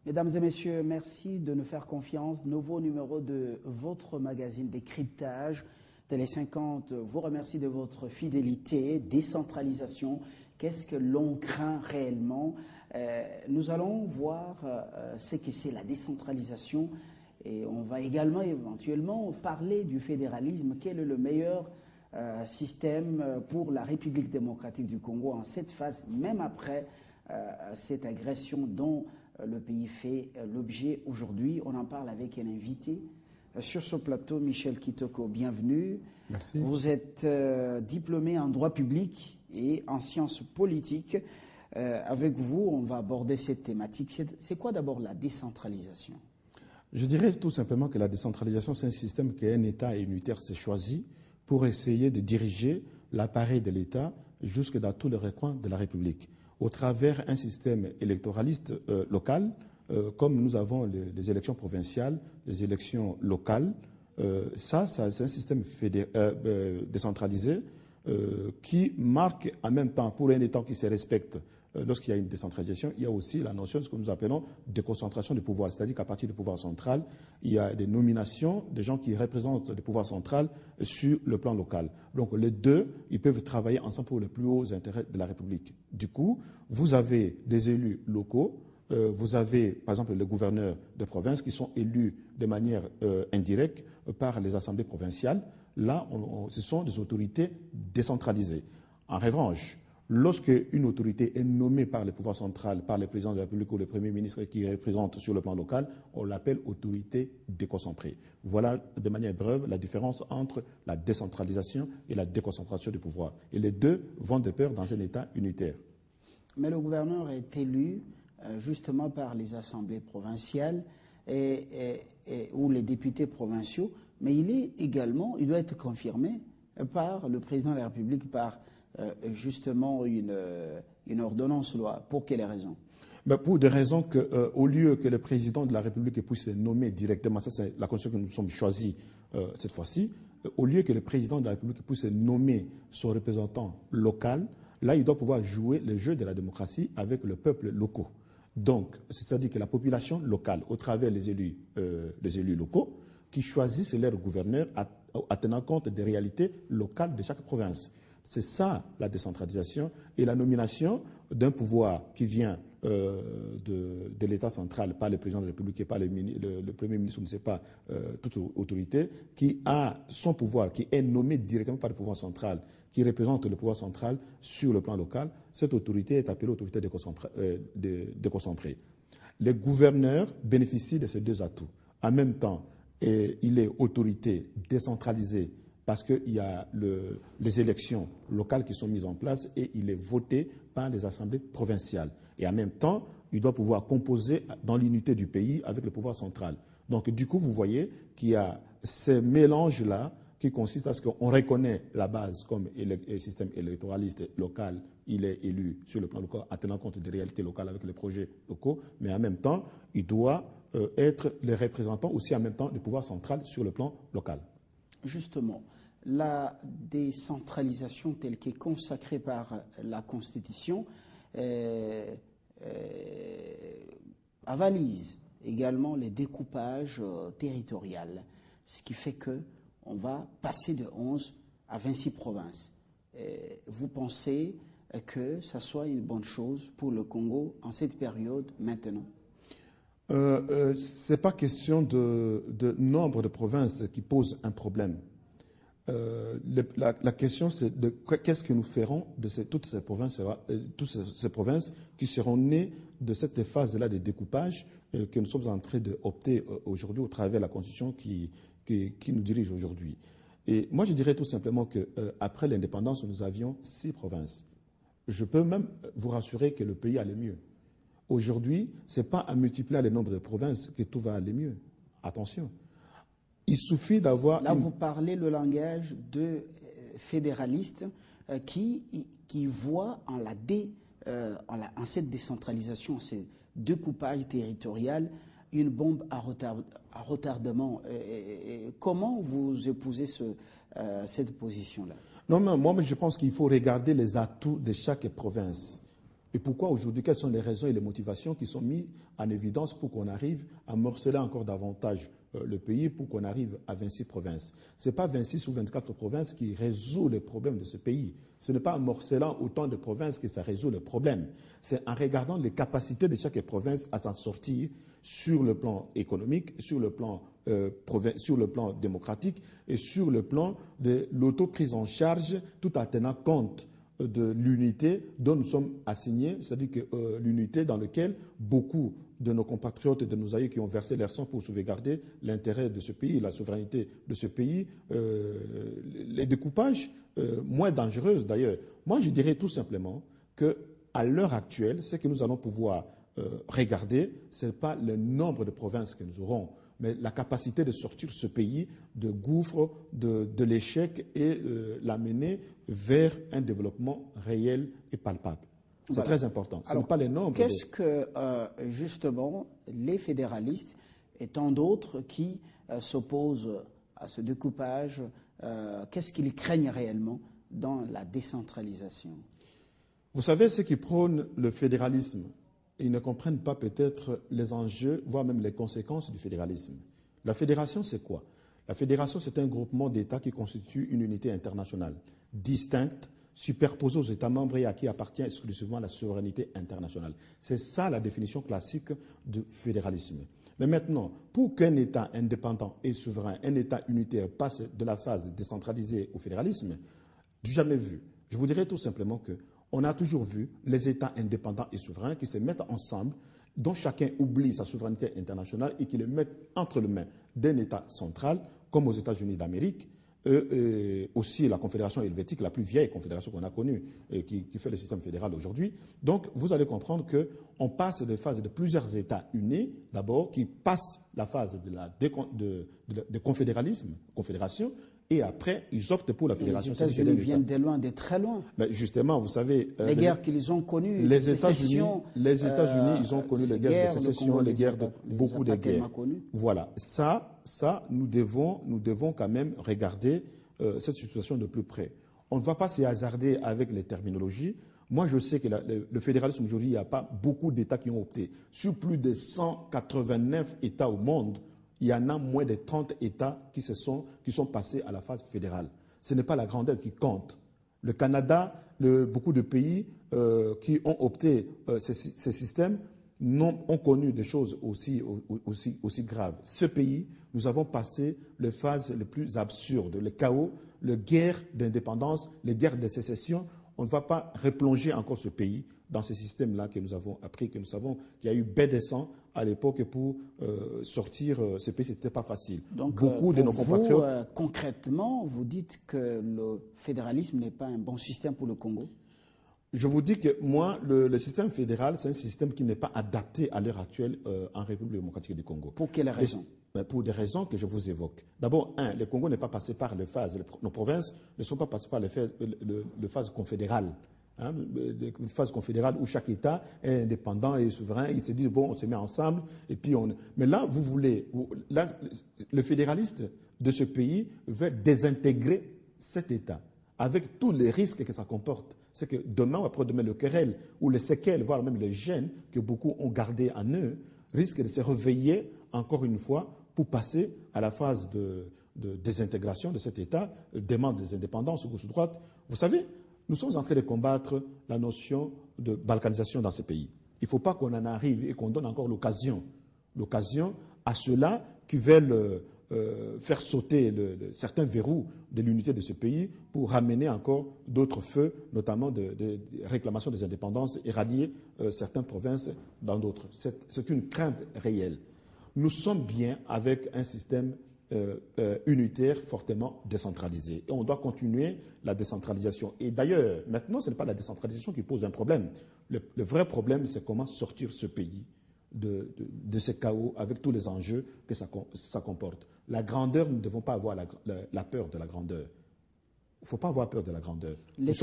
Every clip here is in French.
Mesdames et messieurs, merci de nous faire confiance. Nouveau numéro de votre magazine Décryptage. Télé 50 vous remercie de votre fidélité. Décentralisation, qu'est-ce que l'on craint réellement? Nous allons voir ce que c'est la décentralisation et on va également éventuellement parler du fédéralisme. Quel est le meilleur système pour la République démocratique du Congo en cette phase, même après cette agression dont le pays fait l'objet aujourd'hui? On en parle avec un invité sur ce plateau, Michel Kitoko. Bienvenue. Merci. Vous êtes diplômé en droit public et en sciences politiques. Avec vous, on va aborder cette thématique. C'est quoi d'abord la décentralisation? Je dirais tout simplement que la décentralisation, c'est un système qu'un État unitaire s'est choisi pour essayer de diriger l'appareil de l'État jusque dans tous les recoins de la République, au travers un système électoraliste local, comme nous avons les élections provinciales, les élections locales. C'est un système décentralisé qui marque en même temps, pour un État qui se respecte, lorsqu'il y a une décentralisation, il y a aussi la notion de ce que nous appelons de concentration du pouvoir. C'est-à-dire qu'à partir du pouvoir central, il y a des nominations de gens qui représentent le pouvoir central sur le plan local. Donc les deux, ils peuvent travailler ensemble pour les plus hauts intérêts de la République. Du coup, vous avez des élus locaux, vous avez par exemple les gouverneurs de province qui sont élus de manière indirecte par les assemblées provinciales. Là, ce sont des autorités décentralisées. En revanche, lorsque une autorité est nommée par le pouvoir central, par le président de la République ou le Premier ministre qui représente sur le plan local, on l'appelle autorité déconcentrée. Voilà de manière brève la différence entre la décentralisation et la déconcentration du pouvoir. Et les deux vont de pair dans un État unitaire. Mais le gouverneur est élu justement par les assemblées provinciales ou les députés provinciaux, mais il doit être confirmé par le président de la République, par justement une ordonnance loi. Pour quelles raisons? Pour des raisons qu'au lieu que le président de la République puisse nommer directement, ça c'est la constitution que nous sommes choisis cette fois-ci, au lieu que le président de la République puisse nommer son représentant local, là il doit pouvoir jouer le jeu de la démocratie avec le peuple locaux. Donc, c'est-à-dire que la population locale, au travers des élus locaux, qui choisissent leur gouverneur en tenant compte des réalités locales de chaque province. C'est ça la décentralisation et la nomination d'un pouvoir qui vient de l'État central par le président de la République et par le Premier ministre, ou ne sais pas, toute autorité, qui a son pouvoir, qui est nommé directement par le pouvoir central, qui représente le pouvoir central sur le plan local. Cette autorité est appelée autorité déconcentrée. Les gouverneurs bénéficient de ces deux atouts. En même temps, il est autorité décentralisée parce qu'il y a les élections locales qui sont mises en place et il est voté par les assemblées provinciales. Et en même temps, il doit pouvoir composer dans l'unité du pays avec le pouvoir central. Donc, du coup, vous voyez qu'il y a ce mélange-là qui consiste à ce qu'on reconnaît la base comme le système électoraliste local. Il est élu sur le plan local en tenant compte des réalités locales avec les projets locaux, mais en même temps, il doit être le représentant aussi en même temps du pouvoir central sur le plan local. Justement, la décentralisation telle qu'est consacrée par la Constitution avalise également les découpages territoriaux, ce qui fait qu'on va passer de 11 à 26 provinces. Vous pensez que ça soit une bonne chose pour le Congo en cette période maintenant? Ce n'est pas question de nombre de provinces qui pose un problème. La question, c'est de qu'est-ce que nous ferons de toutes ces provinces qui seront nées de cette phase-là de découpage que nous sommes en train d'opter aujourd'hui au travers de la Constitution qui nous dirige aujourd'hui. Et moi, je dirais tout simplement qu'après l'indépendance, nous avions 6 provinces. Je peux même vous rassurer que le pays allait mieux. Aujourd'hui, ce n'est pas à multiplier le nombre de provinces que tout va aller mieux. Attention. Il suffit d'avoir... Là, vous parlez le langage de fédéralistes qui voient en cette décentralisation, ces découpages territorial, une bombe à retardement. Comment vous épousez cette position-là? Non, mais moi, je pense qu'il faut regarder les atouts de chaque province. Et pourquoi aujourd'hui, quelles sont les raisons et les motivations qui sont mises en évidence pour qu'on arrive à morceler encore davantage le pays, pour qu'on arrive à 26 provinces. Ce n'est pas 26 ou 24 provinces qui résout les problèmes de ce pays. Ce n'est pas en morcelant autant de provinces que ça résout le problème. C'est en regardant les capacités de chaque province à s'en sortir sur le plan économique, sur le plan démocratique et sur le plan de l'autoprise en charge, tout en tenant compte de l'unité dont nous sommes assignés, c'est-à-dire que l'unité dans laquelle beaucoup de nos compatriotes et de nos aïeux qui ont versé leur sang pour sauvegarder l'intérêt de ce pays, la souveraineté de ce pays, les découpages moins dangereux d'ailleurs. Moi, je dirais tout simplement qu'à l'heure actuelle, ce que nous allons pouvoir regarder, ce n'est pas le nombre de provinces que nous aurons, mais la capacité de sortir ce pays de gouffre, de l'échec et l'amener vers un développement réel et palpable. C'est très important. Ce n'est pas les nombres. Qu'est-ce que, justement, les fédéralistes et tant d'autres qui s'opposent à ce découpage, qu'est-ce qu'ils craignent réellement dans la décentralisation? Vous savez, ceux qui prônent le fédéralisme, ils ne comprennent pas peut-être les enjeux, voire même les conséquences du fédéralisme. La fédération, c'est quoi? La fédération, c'est un groupement d'États qui constitue une unité internationale distincte, superposée aux États membres et à qui appartient exclusivement la souveraineté internationale. C'est ça la définition classique du fédéralisme. Mais maintenant, pour qu'un État indépendant et souverain, un État unitaire passe de la phase décentralisée au fédéralisme, du jamais vu. Je vous dirais tout simplement que on a toujours vu les États indépendants et souverains qui se mettent ensemble, dont chacun oublie sa souveraineté internationale et qui les mettent entre les mains d'un État central, comme aux États-Unis d'Amérique, aussi la Confédération helvétique, la plus vieille confédération qu'on a connue, qui fait le système fédéral aujourd'hui. Donc, vous allez comprendre qu'on passe des phases de plusieurs États unis, d'abord, qui passent la phase de confédération, et après, ils optent pour la fédération. Les États-Unis viennent de loin, de très loin. Mais justement, vous savez... les guerres qu'ils ont connues, les États-Unis, ils ont connu les guerres de sécession, les guerres beaucoup de guerres. Voilà. Ça, nous devons quand même regarder cette situation de plus près. On ne va pas s'y hasarder avec les terminologies. Moi, je sais que le fédéralisme aujourd'hui, il n'y a pas beaucoup d'États qui ont opté. Sur plus de 189 États au monde, il y en a moins de 30 États qui sont passés à la phase fédérale. Ce n'est pas la grandeur qui compte. Le Canada, beaucoup de pays qui ont opté ces systèmes ont connu des choses aussi graves. Ce pays, nous avons passé les phases les plus absurdes, le chaos, les guerres d'indépendance, les guerres de sécession. On ne va pas replonger encore ce pays dans ce système-là que nous avons appris, que nous savons qu'il y a eu baie de sang à l'époque pour sortir ce pays, ce n'était pas facile. Donc, beaucoup de nos compatriotes... concrètement, vous dites que le fédéralisme n'est pas un bon système pour le Congo? Je vous dis que moi, le système fédéral, c'est un système qui n'est pas adapté à l'heure actuelle en République démocratique du Congo. Pour quelles raisons? Pour des raisons que je vous évoque. D'abord, le Congo n'est pas passé par les phases, nos provinces ne sont pas passées par les phases confédérales. Une phase confédérale où chaque État est indépendant et souverain, ils se disent, bon, on se met ensemble, et puis on... Mais là, le fédéraliste de ce pays veut désintégrer cet État, avec tous les risques que ça comporte. C'est que demain ou après-demain, le querelle ou les séquelles, voire même les gènes que beaucoup ont gardés en eux, risquent de se réveiller encore une fois pour passer à la phase de désintégration de cet État, demande des indépendances gauche-droite. Vous savez, nous sommes en train de combattre la notion de balkanisation dans ces pays. Il ne faut pas qu'on en arrive et qu'on donne encore l'occasion à ceux-là qui veulent faire sauter certains verrous de l'unité de ce pays pour ramener encore d'autres feux, notamment de réclamation des indépendances et rallier certaines provinces dans d'autres. C'est une crainte réelle. Nous sommes bien avec un système unitaire fortement décentralisé. Et on doit continuer la décentralisation. Et d'ailleurs, maintenant, ce n'est pas la décentralisation qui pose un problème. Le vrai problème, c'est comment sortir ce pays de ce chaos avec tous les enjeux que ça comporte. La grandeur, nous ne devons pas avoir la peur de la grandeur. Il ne faut pas avoir peur de la grandeur. Les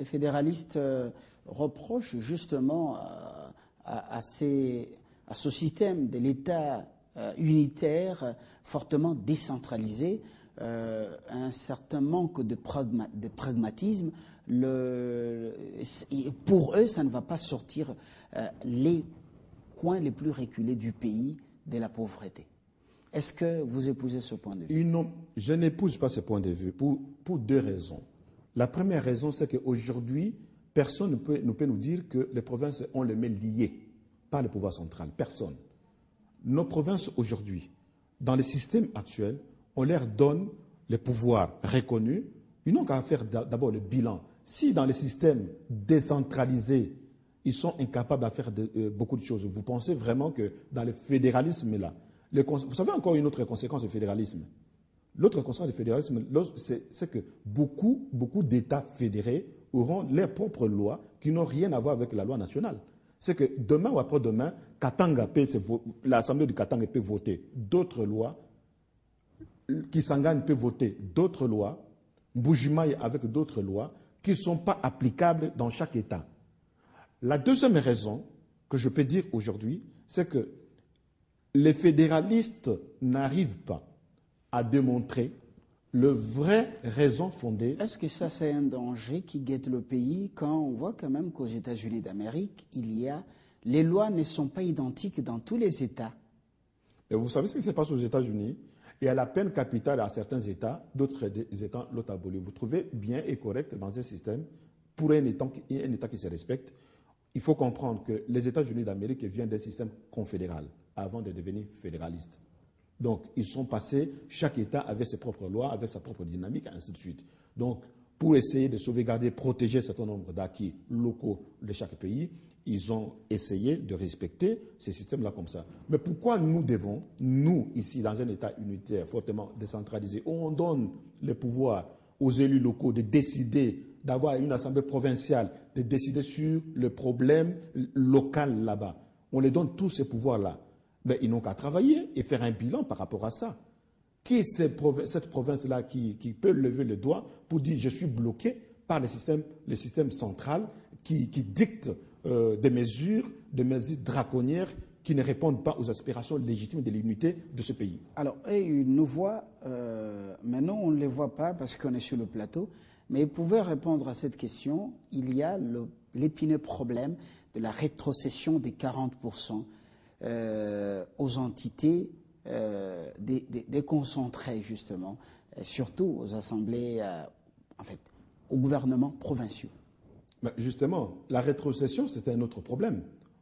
fédéralistes reprochent justement à ce système de l'État unitaire fortement décentralisé un certain manque de pragmatisme. Pour eux, ça ne va pas sortir les coins les plus reculés du pays de la pauvreté. Est-ce que vous épousez ce point de vue? Non, je n'épouse pas ce point de vue pour deux raisons. La première raison, c'est qu'aujourd'hui, personne ne peut nous dire que les provinces ont les mains liées par le pouvoir central. Personne. Nos provinces aujourd'hui, dans le système actuel, on leur donne les pouvoirs reconnus. Ils n'ont qu'à faire d'abord le bilan. Si dans le système décentralisé, ils sont incapables de faire beaucoup de choses, vous pensez vraiment que dans le fédéralisme là, vous savez encore une autre conséquence du fédéralisme. L'autre conséquence du fédéralisme, c'est que beaucoup d'États fédérés auront leurs propres lois qui n'ont rien à voir avec la loi nationale. C'est que demain ou après-demain, l'Assemblée du Katanga peut voter d'autres lois, Kisangani peut voter d'autres lois, Mbujimaï avec d'autres lois qui ne sont pas applicables dans chaque État. La deuxième raison que je peux dire aujourd'hui, c'est que les fédéralistes n'arrivent pas à démontrer le vrai raison fondée. Est-ce que ça, c'est un danger qui guette le pays quand on voit quand même qu'aux États-Unis d'Amérique, les lois ne sont pas identiques dans tous les États? Et vous savez ce qui se passe aux États-Unis? Il y a la peine capitale à certains États, d'autres États l'ont abolie. Vous trouvez bien et correct dans un système, pour un État qui se respecte, il faut comprendre que les États-Unis d'Amérique viennent d'un système confédéral avant de devenir fédéralistes. Donc, ils sont passés, chaque État avait ses propres lois, avec sa propre dynamique, ainsi de suite. Donc, pour essayer de sauvegarder, protéger un certain nombre d'acquis locaux de chaque pays, ils ont essayé de respecter ces systèmes-là comme ça. Mais pourquoi nous devons, nous, ici, dans un État unitaire fortement décentralisé, où on donne le pouvoir aux élus locaux de décider, d'avoir une assemblée provinciale, de décider sur le problème local là-bas, on les donne tous ces pouvoirs-là. Mais ils n'ont qu'à travailler et faire un bilan par rapport à ça. Qui est cette province-là qui peut lever le doigt pour dire je suis bloqué par le système central qui dicte des mesures draconnières qui ne répondent pas aux aspirations légitimes de l'unité de ce pays? Alors, ils nous voient, maintenant on ne les voit pas parce qu'on est sur le plateau, mais ils pouvaient répondre à cette question. Il y a l'épineux problème de la rétrocession des 40% aux entités déconcentrées, justement, surtout aux assemblées, aux gouvernements provinciaux. Mais justement, la rétrocession, c'est un autre problème.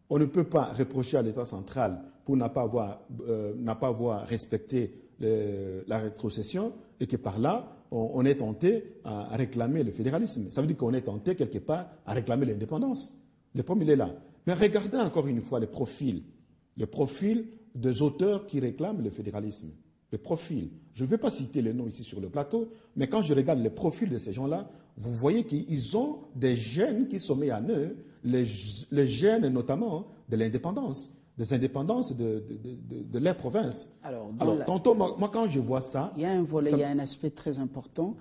On ne peut pas reprocher à l'État central pour n'a pas avoir respecté la rétrocession et que par là, on est tenté à réclamer le fédéralisme. Ça veut dire qu'on est tenté quelque part à réclamer l'indépendance. Le problème, il est là. Mais regardez encore une fois le profil des auteurs qui réclament le fédéralisme. Le profil. Je ne vais pas citer les noms ici sur le plateau, mais quand je regarde le profil de ces gens-là, vous voyez qu'ils ont des gènes qui somment en eux, les gènes notamment de l'indépendance, des indépendances de leur province. Alors tantôt, moi, quand je vois ça... Il y a un volet, il y a un aspect très important.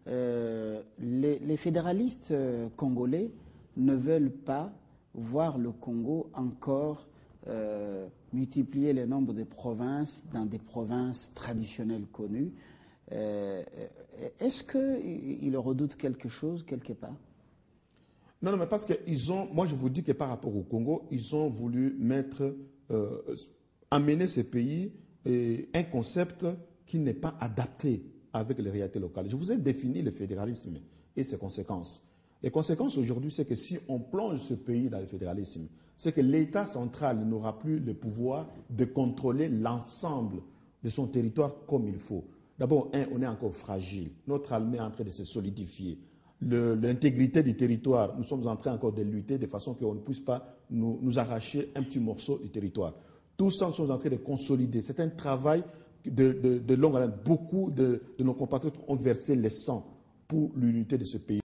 Les fédéralistes congolais ne veulent pas voir le Congo encore multiplier le nombre de provinces dans des provinces traditionnelles connues. Est-ce qu'ils redoutent quelque chose, quelque part? Non, mais parce qu'ils ont... Moi, je vous dis que par rapport au Congo, ils ont voulu amener ces pays un concept qui n'est pas adapté avec les réalités locales. Je vous ai défini le fédéralisme et ses conséquences. Les conséquences aujourd'hui, c'est que si on plonge ce pays dans le fédéralisme, c'est que l'État central n'aura plus le pouvoir de contrôler l'ensemble de son territoire comme il faut. D'abord, on est encore fragile. Notre armée est en train de se solidifier. L'intégrité du territoire, nous sommes en train encore de lutter de façon qu'on ne puisse pas nous arracher un petit morceau du territoire. Tout ça, nous sommes en train de consolider. C'est un travail de longue haleine. Beaucoup de nos compatriotes ont versé le sang pour l'unité de ce pays.